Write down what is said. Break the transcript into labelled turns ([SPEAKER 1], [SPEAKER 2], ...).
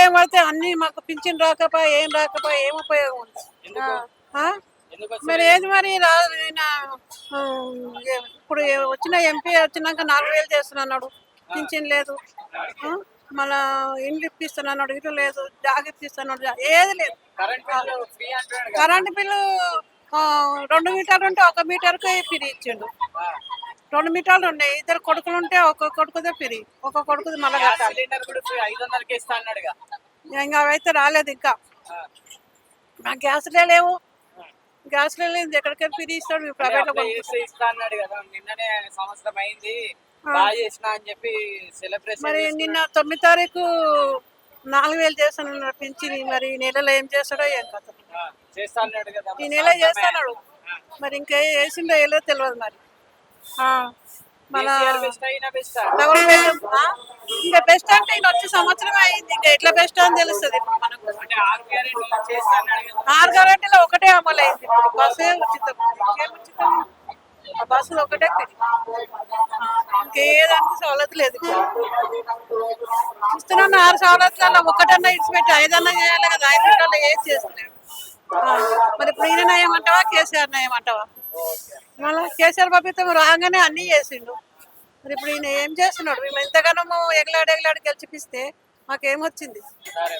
[SPEAKER 1] ఏం పడితే అన్ని మాకు పింఛన్ రాకపోయా ఏం ఉపయోగం ఉంది.
[SPEAKER 2] ఎందుకు
[SPEAKER 1] ఆ?
[SPEAKER 2] ఎందుకు
[SPEAKER 1] మరి
[SPEAKER 2] వస్తలేదు?
[SPEAKER 1] ఏది మరి ఆ, ఇప్పుడు వచ్చిన ఎంపీ వచ్చినాక 4,000 చేస్తున్నాడు, పింఛన్ లేదు. ఆ? మళ్ళా ఇండ్లు ఇప్పిస్తున్నాడు, ఇల్లు లేదు. జాగ ఇప్పిస్తున్నాడు, ఏది లేదు.
[SPEAKER 2] కరెంట్ బిల్లు ఫ్రీ అంటున్నాడు కదా.
[SPEAKER 1] కరెంటు బిల్లు 2 మీటర్లు ఉంటే 1 మీటర్కి ఫ్రీ ఇచ్చిండు.
[SPEAKER 2] ఆ,
[SPEAKER 1] 2 మీటర్లు ఉన్నాయి, 2 కొడుకులు ఉంటే ఒక కొడుకుదే ఫ్రీ, ఒక కొడుకుది మళ్ళీ
[SPEAKER 2] గ్యాస్
[SPEAKER 1] కట్టాలి.
[SPEAKER 2] సిలిండర్ కూడా ఫ్రీ 500కి ఇస్తా అన్నాడుగా.
[SPEAKER 1] ఇంకా అవైతే రాలేదు ఇంకా.
[SPEAKER 2] ఆ,
[SPEAKER 1] నాకు గ్యాస్లే లేవు, గ్యాస్లే లేదు, ఎక్కడికైనా ఫ్రీ ఇస్తాడు.
[SPEAKER 2] అంటే
[SPEAKER 1] ప్రైవేట్లో
[SPEAKER 2] అప్లై చేస్తే
[SPEAKER 1] కొనుక్కుంటాడు.
[SPEAKER 2] ఇస్తా అన్నాడు కదా. నిన్ననే సంవత్సరం అయింది, బాగా చేసిన అని చెప్పి సెలబ్రేషన్
[SPEAKER 1] మరి నిన్న 9 తారీఖు 4,000 చేస్తానన్నాడు పింఛని. మరి ఈ నెలలో ఏం చేస్తాడో ఏం కథ.
[SPEAKER 2] చేస్తా అన్నాడు కదా.
[SPEAKER 1] ఈ నెల చేస్తాడు, మరి ఇంకా వేసిండో ఏదో తెలియదు మరి. మన
[SPEAKER 2] బెస్ట్ అయినా బెస్ట్.
[SPEAKER 1] డబుల్ బెడ్రూమ్ ఇంకా బెస్ట్ అంటే ఇంకా వచ్చే సంవత్సరం అయింది, ఇంకా ఎట్లా బెస్ట్ అని తెలుస్తుంది ఇప్పుడు మనకు.
[SPEAKER 2] అంటే 6 గ్యారెంటీలు చేస్తా అన్నాడు కదా.
[SPEAKER 1] 6 గ్యారెంటీలో ఒకటే అమలు అయింది. ఇప్పుడు బస్సే ఉచితం, ఇంకేం ఉచితం? ఆ బస్సులు ఒకటే ఫ్రీ, ఇంకేదానికి సవలతు లేదు. ఇస్తున్న 6 సవలతులలో ఒకటన్నా ఇడిచిపెట్టి 5 చేయాలి కదా. 5 ఏది చేస్తలేడు. మరి ఇప్పుడు ఈయన నయమంటావా, కేసీఆర్ నయమంటావా? మళ్ళీ కేసీఆర్ ప్రభుత్వం రాగానే అన్నీ చేసిండు. మరి ఇప్పుడు ఈయన ఏం చేస్తున్నాడు? మేము ఎంతగానో ఎగలాడి గెలిచిపిస్తే మాకేమొచ్చింది?
[SPEAKER 2] సరే.